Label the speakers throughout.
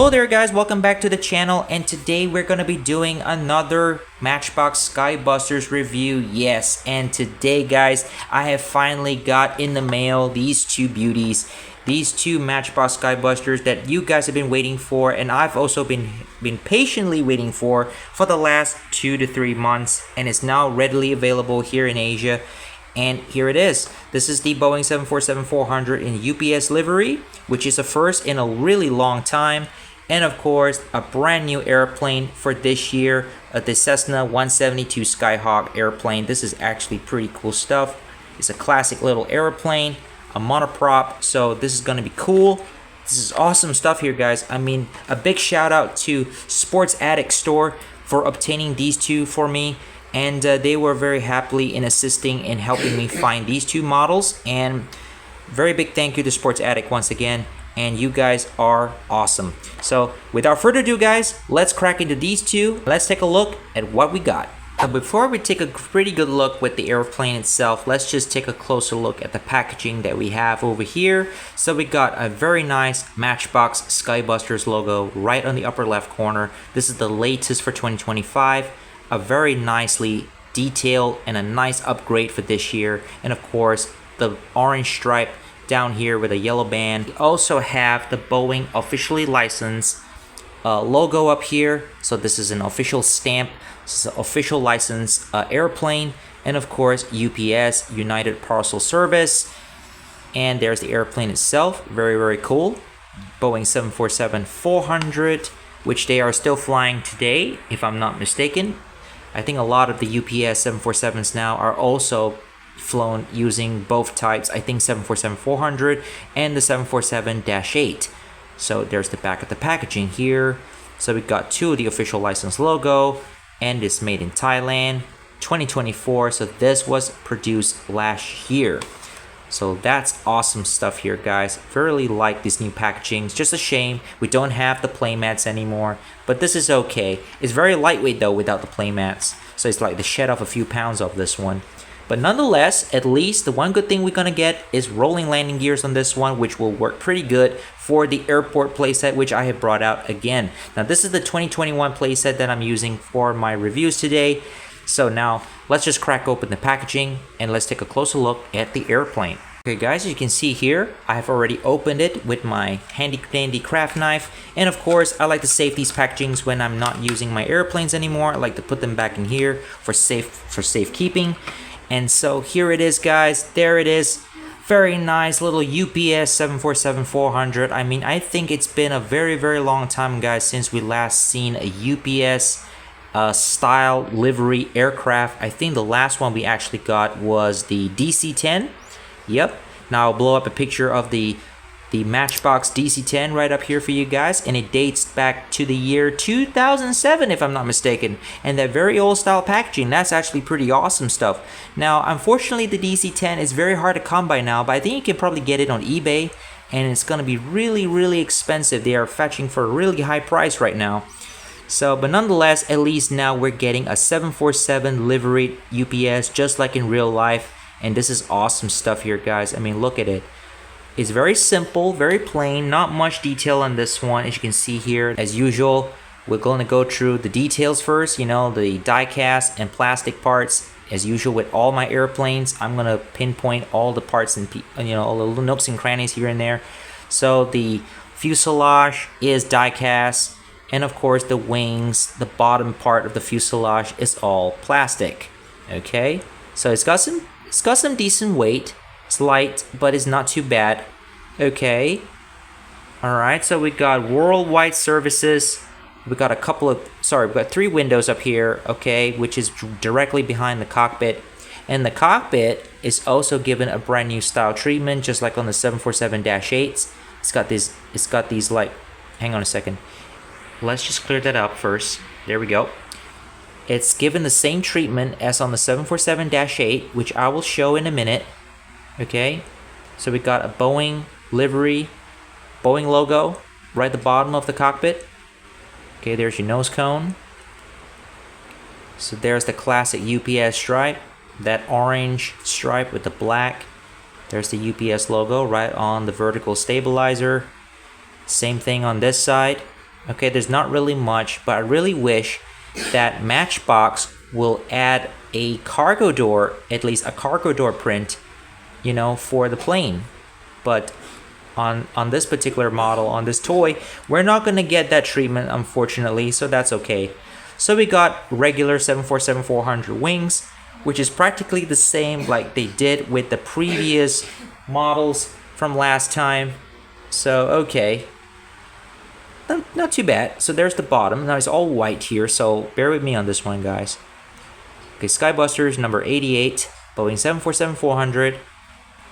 Speaker 1: Hello there guys, welcome back to the channel, and today we're going to be doing another Matchbox Sky Busters review. Yes, and today guys, I have finally got in the mail these two beauties. These two Matchbox Sky Busters that you guys have been waiting for, and I've also been patiently waiting for the last 2 to 3 months, and it's now readily available here in Asia. And here it is. This is the Boeing 747-400 in UPS livery, which is a first in a really long time. And of course, a brand new airplane for this year, the Cessna 172 Skyhawk airplane. This is actually pretty cool stuff. It's a classic little airplane, a monoprop, so this is gonna be cool. This is awesome stuff here, guys. I mean, a big shout out to Sports Addict Store for obtaining these two for me. And they were very happily in assisting in helping me find these two models, and very big thank you to Sports Addict once again, and you guys are awesome. So without further ado guys, let's crack into these two. Let's take a look at what we got. Before we take a pretty good look with the airplane itself, let's just take a closer look at the packaging that we have over here. So we got a very nice Matchbox Sky Busters logo right on the upper left corner. This is the latest for 2025. A very nicely detailed and a nice upgrade for this year, and of course the orange stripe down here with a yellow band. We also have the Boeing officially licensed logo up here, so this is an official stamp. This is an official licensed airplane, and of course UPS, United Parcel Service. And there's the airplane itself, very cool. Boeing 747-400, which they are still flying today if I'm not mistaken. I think a lot of the UPS 747s now are also flown using both types. I think 747-400 and the 747-8. So there's the back of the packaging here. So we got two of the official license logo, and it's made in Thailand, 2024. So this was produced last year. So that's awesome stuff here, guys. Really like this new packaging. It's just a shame we don't have the playmats anymore, but this is okay. It's very lightweight though without the playmats, so it's like the shed off a few pounds of this one. But nonetheless, at least the one good thing we're gonna get is rolling landing gears on this one, which will work pretty good for the airport playset, which I have brought out again. Now this is the 2021 playset that I'm using for my reviews today. So now let's just crack open the packaging and let's take a closer look at the airplane. Okay guys, as you can see here, I have already opened it with my handy dandy craft knife. And of course, I like to save these packagings when I'm not using my airplanes anymore. I like to put them back in here for safekeeping. And so here it is guys, there it is. Very nice little UPS 747-400. I mean, I think it's been a very long time guys since we last seen a UPS style livery aircraft. I think the last one we actually got was the DC-10. Yep. Now I'll blow up a picture of the Matchbox DC-10 right up here for you guys, and it dates back to the year 2007 if I'm not mistaken. And that very old style packaging, that's actually pretty awesome stuff. Now unfortunately the DC-10 is very hard to come by now, but I think you can probably get it on eBay, and it's gonna be really expensive. They are fetching for a really high price right now. So, but nonetheless, at least now we're getting a 747 livery UPS just like in real life. And this is awesome stuff here, guys. I mean, look at it. It's very simple, very plain, not much detail on this one. As you can see here, as usual, we're going to go through the details first, you know, the die cast and plastic parts. As usual with all my airplanes, I'm going to pinpoint all the parts and, you know, all the little nooks and crannies here and there. So the fuselage is die cast. And of course the wings, the bottom part of the fuselage is all plastic. Okay, so it's got some decent weight. It's light, but it's not too bad. Okay, all right, so we got worldwide services. We got we got 3 windows up here, okay, which is directly behind the cockpit. And the cockpit is also given a brand new style treatment, just like on the 747-8s. It's got these like, hang on a second. Let's just clear that up first. There we go. It's given the same treatment as on the 747-8, which I will show in a minute. Okay, so we got a Boeing livery, Boeing logo right at the bottom of the cockpit. Okay, there's your nose cone. So there's the classic UPS stripe, that orange stripe with the black. There's the UPS logo right on the vertical stabilizer. Same thing on this side. Okay, there's not really much, but I really wish that Matchbox will add a cargo door, at least a cargo door print, you know, for the plane. But on this particular model, on this toy, we're not going to get that treatment, unfortunately, so that's okay. So we got regular 747-400 wings, which is practically the same like they did with the previous models from last time. So okay, not too bad. So there's the bottom. Now it's all white here, so bear with me on this one, guys. Okay, Skybusters number 88, Boeing 747-400,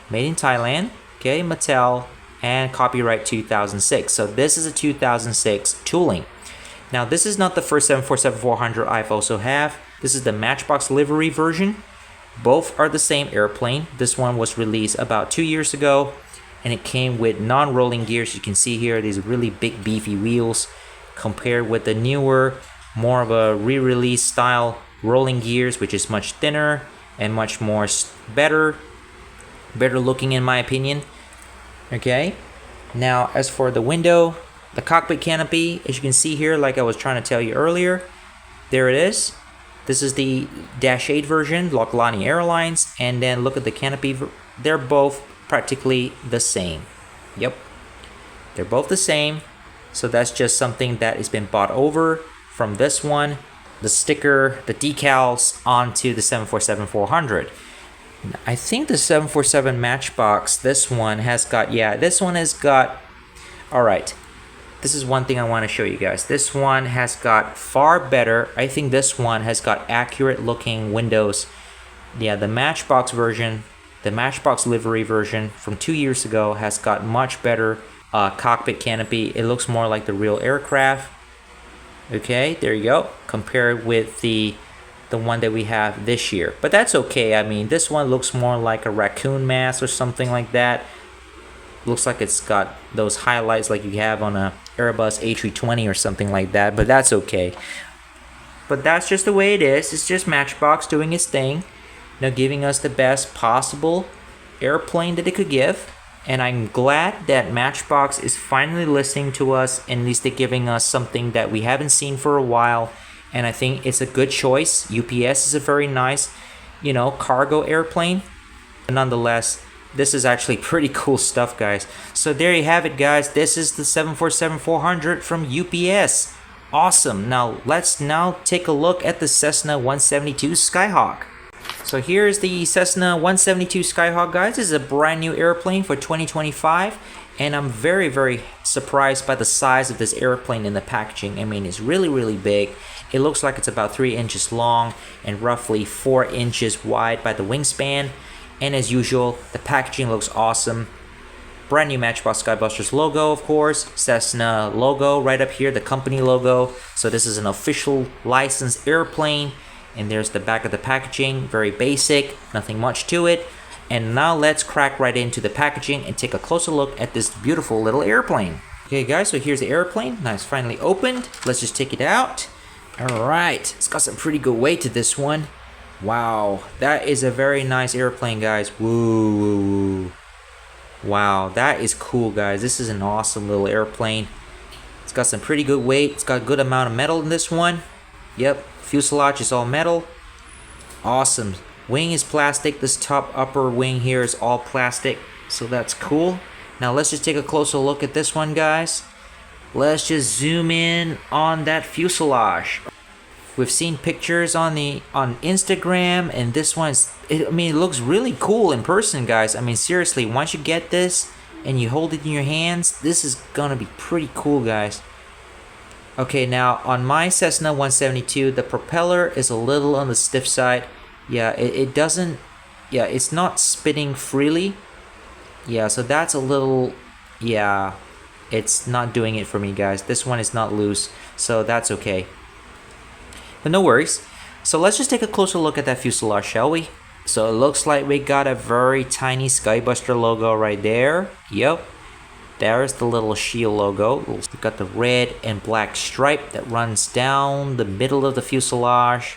Speaker 1: made in Thailand. Okay, Mattel, and copyright 2006. So this is a 2006 tooling. Now this is not the first 747-400 I've also have. This is the Matchbox livery version. Both are the same airplane. This one was released about 2 years ago, and it came with non-rolling gears. You can see here these really big beefy wheels compared with the newer, more of a re-release style rolling gears, which is much thinner and much more better looking in my opinion. Okay, now as for the window, the cockpit canopy, as you can see here, like I was trying to tell you earlier, there it is. This is the Dash 8 version, Lokalani Airlines, and then look at the canopy. They're both practically the same. Yep, they're both the same. So that's just something that has been bought over from this one, the sticker, the decals onto the 747-400. I think the 747 Matchbox, this one has got, all right, this is one thing I want to show you guys. This one has got far better, I think this one has got accurate looking windows. Yeah, the Matchbox version, the Matchbox livery version from 2 years ago has got much better cockpit canopy. It looks more like the real aircraft. Okay, there you go, compared with the one that we have this year. But that's okay. I mean, this one looks more like a raccoon mask or something like that. Looks like it's got those highlights like you have on a Airbus A320 or something like that, but that's okay. But that's just the way it is. It's just Matchbox doing its thing, you know, giving us the best possible airplane that it could give. And I'm glad that Matchbox is finally listening to us, and at least they're giving us something that we haven't seen for a while. And I think it's a good choice. UPS is a very nice, you know, cargo airplane. Nonetheless, this is actually pretty cool stuff, guys. So there you have it, guys. This is the 747-400 from UPS. Awesome. Now let's take a look at the Cessna 172 Skyhawk. So here's the Cessna 172 Skyhawk, guys. This is a brand new airplane for 2025. And I'm very, very surprised by the size of this airplane in the packaging. I mean, it's really, really big. It looks like it's about 3 inches long and roughly 4 inches wide by the wingspan. And as usual, the packaging looks awesome. Brand new Matchbox Sky Busters logo, of course. Cessna logo right up here, the company logo. So this is an official licensed airplane. And there's the back of the packaging, very basic, nothing much to it. And now let's crack right into the packaging and take a closer look at this beautiful little airplane. Okay guys, so here's the airplane. Now it's finally opened. Let's just take it out. Alright, it's got some pretty good weight to this one. Wow, that is a very nice airplane, guys. Woo. Wow, that is cool, guys. This is an awesome little airplane. It's got some pretty good weight. It's got a good amount of metal in this one. Yep, fuselage is all metal. Awesome. Wing is plastic. This top upper wing here is all plastic, so that's cool. Now let's just take a closer look at this one, guys. Let's just zoom in on that fuselage. We've seen pictures on Instagram, and this one's, I mean, it looks really cool in person, guys. I mean, seriously, once you get this and you hold it in your hands, this is gonna be pretty cool, guys. Okay, now on my Cessna 172, the propeller is a little on the stiff side. Yeah, it doesn't, yeah, it's not spinning freely. Yeah, so that's a little, yeah, it's not doing it for me, guys. This one is not loose, so that's okay. But no worries. So let's just take a closer look at that fuselage, shall we? So it looks like we got a very tiny Skybuster logo right there. Yep. There's the little shield logo. We've got the red and black stripe that runs down the middle of the fuselage.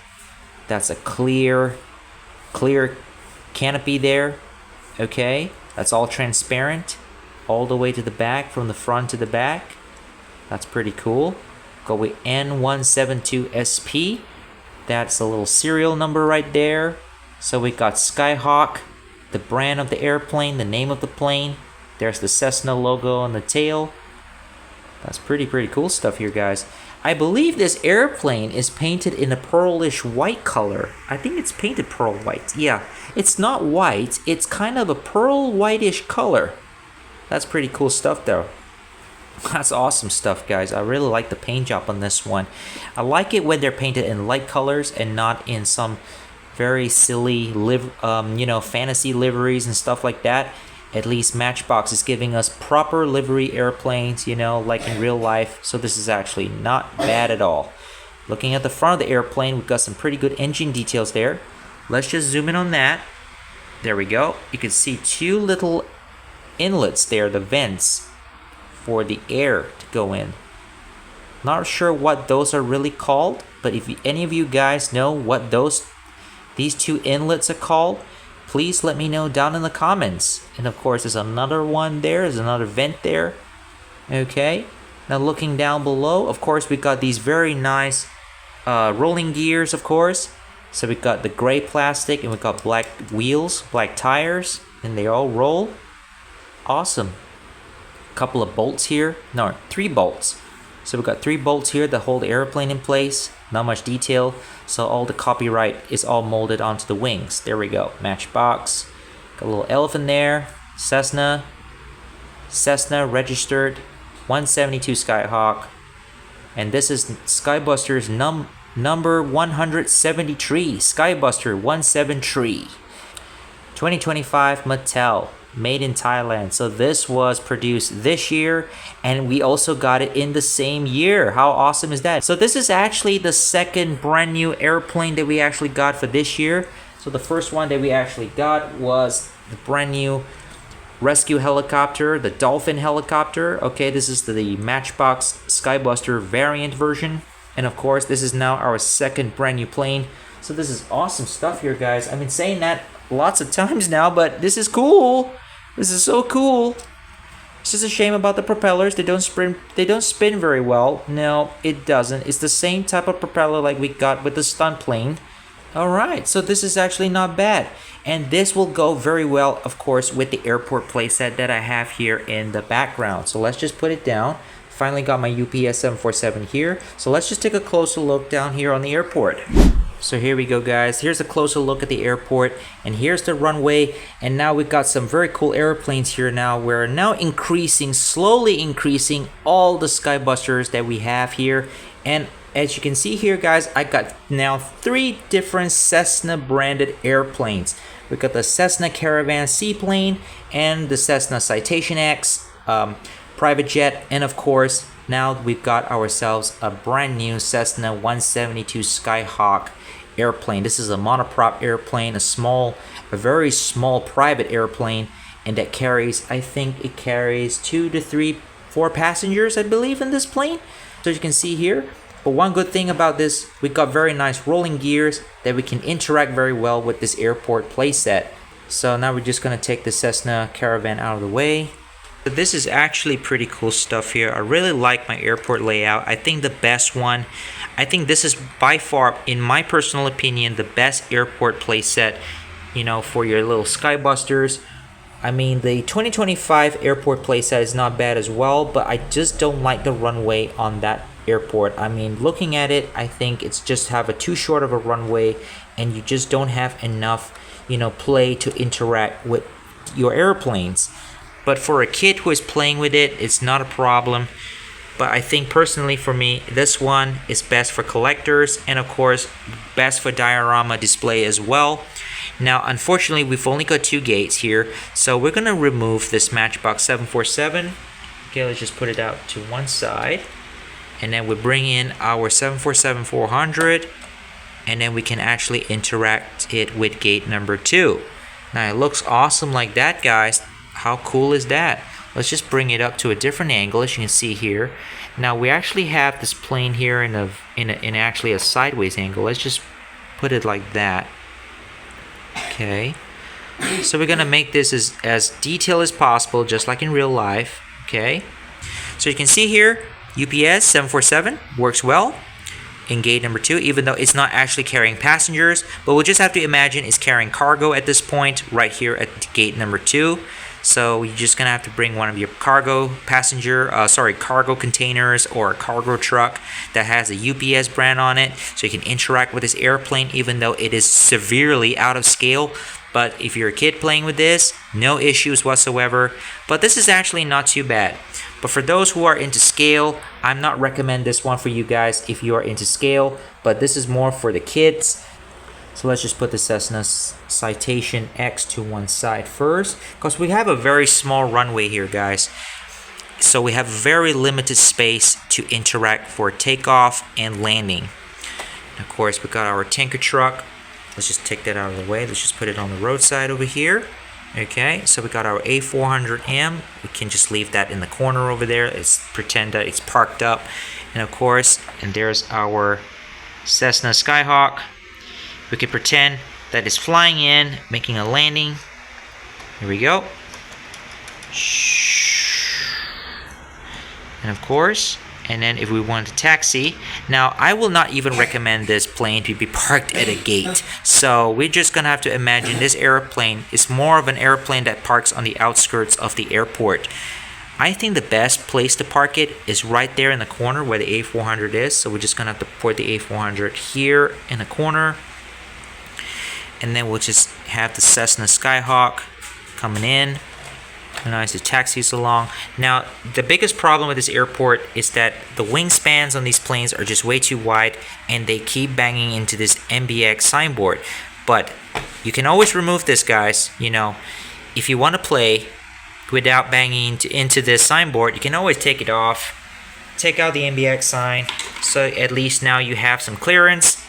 Speaker 1: That's a clear canopy there. Okay. That's all transparent all the way to the back, from the front to the back. That's pretty cool. Go with N172SP. That's a little serial number right there. So we got Skyhawk, the brand of the airplane, the name of the plane. There's the Cessna logo on the tail. That's pretty cool stuff here, guys. I believe this airplane is painted in a pearlish white color. I think it's painted pearl white. Yeah, it's not white. It's kind of a pearl whitish color. That's pretty cool stuff though. That's awesome stuff, guys. I really like the paint job on this one. I like it when they're painted in light colors and not in some very silly fantasy liveries and stuff like that. At least Matchbox is giving us proper livery airplanes, like in real life. So this is actually not bad at all. Looking at the front of the airplane, we've got some pretty good engine details there. Let's just zoom in on that. There we go. You can see two little inlets there, the vents for the air to go in. Not sure what those are really called, but if any of you guys know what these two inlets are called, please let me know down in the comments. And of course, there's another one there. There's another vent there. Okay. Now looking down below, of course, we got these very nice rolling gears, of course. So we got the gray plastic and we got black wheels, black tires, and they all roll. Awesome. A couple of bolts here. No, 3 bolts. So we got 3 bolts here that hold the airplane in place. Not much detail. So all the copyright is all molded onto the wings. There we go. Matchbox. Got a little elephant there. Cessna registered. 172 Skyhawk. And this is Skybusters number 173. Skybuster 173. 2025 Mattel. Made in Thailand. So this was produced this year, and we also got it in the same year. How awesome is that? So this is actually the second brand new airplane that we actually got for this year. So the first one that we actually got was the brand new rescue helicopter, the Dolphin helicopter. Okay, this is the Matchbox Skybuster variant version. And of course, this is now our second brand new plane. So this is awesome stuff here, guys. I've been saying that lots of times now, but this is cool. This is so cool. It's just a shame about the propellers. They don't spin very well. No, it doesn't. It's the same type of propeller like we got with the stunt plane. Alright, so this is actually not bad. And this will go very well, of course, with the airport playset that I have here in the background. So let's just put it down. Finally got my UPS 747 here. So let's just take a closer look down here on the airport. So here we go, guys. Here's a closer look at the airport, and here's the runway. And now we've got some very cool airplanes here now. We're now slowly increasing all the Skybusters that we have here. And as you can see here, guys, I got now 3 different Cessna branded airplanes. We got the Cessna Caravan seaplane and the Cessna Citation X private jet, and of course now we've got ourselves a brand new Cessna 172 Skyhawk airplane. This is a monoprop airplane, a very small private airplane, and that carries, I think it carries 2 to 3, 4 passengers, I believe, in this plane. So you can see here. But one good thing about this, we got very nice rolling gears that we can interact very well with this airport playset. So now we're just gonna take the Cessna Caravan out of the way. But this is actually pretty cool stuff here. I really like my airport layout. I think the best one, I think this is by far, in my personal opinion, the best airport playset, for your little Skybusters. I mean, the 2025 airport playset is not bad as well, but I just don't like the runway on that airport. I mean, looking at it, I think it's just have a too short of a runway, and you just don't have enough, play to interact with your airplanes. But for a kid who is playing with it, it's not a problem. But I think personally for me, this one is best for collectors, and of course, best for diorama display as well. Now, unfortunately, we've only got 2 gates here, so we're gonna remove this Matchbox 747. Okay, let's just put it out to one side. And then we bring in our 747-400, and then we can actually interact it with gate number 2. Now, it looks awesome like that, guys. How cool is that? Let's just bring it up to a different angle, as you can see here. Now we actually have this plane here in actually a sideways angle. Let's just put it like that. Okay. So we're gonna make this as detailed as possible, just like in real life. Okay. So you can see here, UPS 747 works well in gate number 2, even though it's not actually carrying passengers, but we'll just have to imagine it's carrying cargo at this point right here at gate number 2. So you're just gonna have to bring one of your cargo containers or a cargo truck that has a UPS brand on it, so you can interact with this airplane even though it is severely out of scale. But if you're a kid playing with this, no issues whatsoever. But this is actually not too bad. But for those who are into scale, I'm not recommend this one for you guys if you are into scale, but this is more for the kids. So let's just put the Cessna Citation X to one side first, because we have a very small runway here, guys. So we have very limited space to interact for takeoff and landing. And of course, we got our tanker truck. Let's just take that out of the way. Let's just put it on the roadside over here. Okay, so we got our A400M. We can just leave that in the corner over there. Let's pretend that it's parked up. And of course, and there's our Cessna Skyhawk. We can pretend that it's flying in, making a landing. Here we go. And of course, and then if we want to taxi, now I will not even recommend this plane to be parked at a gate. So we're just gonna have to imagine this airplane is more of an airplane that parks on the outskirts of the airport. I think the best place to park it is right there in the corner where the A400 is. So we're just gonna have to put the A400 here in the corner. And then we'll just have the Cessna Skyhawk coming in. Nice, the taxis along. Now, the biggest problem with this airport is that the wingspans on these planes are just way too wide and they keep banging into this MBX signboard. But you can always remove this, guys. You know, if you want to play without banging into this signboard, you can always take it off. Take out the MBX sign, so at least now you have some clearance,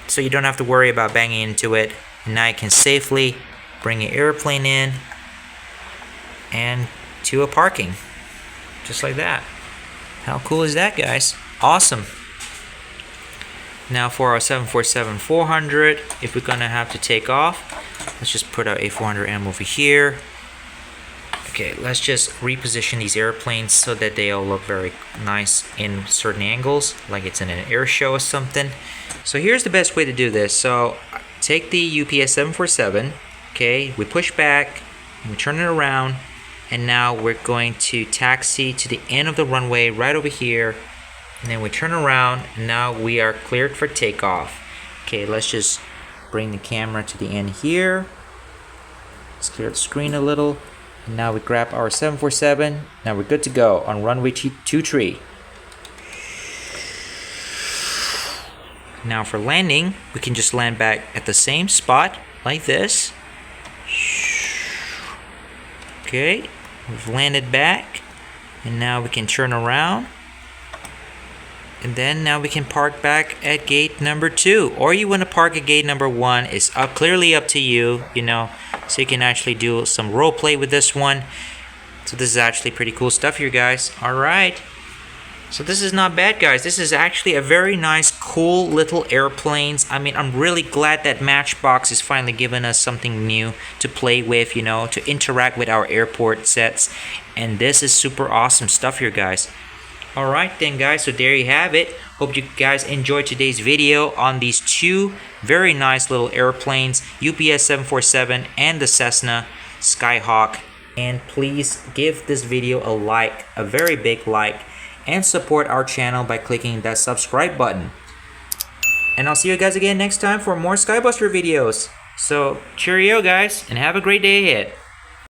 Speaker 1: so you don't have to worry about banging into it. And now you can safely bring your airplane in and to a parking, just like that. How cool is that, guys? Awesome. Now for our 747-400, if we're gonna have to take off, let's just put our A400M over here. Okay, let's just reposition these airplanes so that they all look very nice in certain angles, like it's in an air show or something. So here's the best way to do this. So take the UPS 747, okay, we push back, we turn it around, and now we're going to taxi to the end of the runway right over here, and then we turn around, and now we are cleared for takeoff. Okay, let's just bring the camera to the end here. Let's clear the screen a little, and now we grab our 747. Now we're good to go on runway 23. Now for landing, we can just land back at the same spot like this. Okay, we've landed back, and now we can turn around, and then now we can park back at gate number 2, or you want to park at gate number 1. It's clearly up to you, you know, so you can actually do some role play with this one. So this is actually pretty cool stuff here, guys. All right. So this is not bad, guys. This is actually a very nice, cool little airplanes. I mean, I'm really glad that Matchbox is finally giving us something new to play with, you know, to interact with our airport sets. And this is super awesome stuff here, guys. Alright then, guys, so there you have it. Hope you guys enjoyed today's video on these two very nice little airplanes, UPS 747 and the Cessna Skyhawk. And please give this video a like, a very big like, and support our channel by clicking that subscribe button. And I'll see you guys again next time for more Skybuster videos. So cheerio, guys, and have a great day ahead.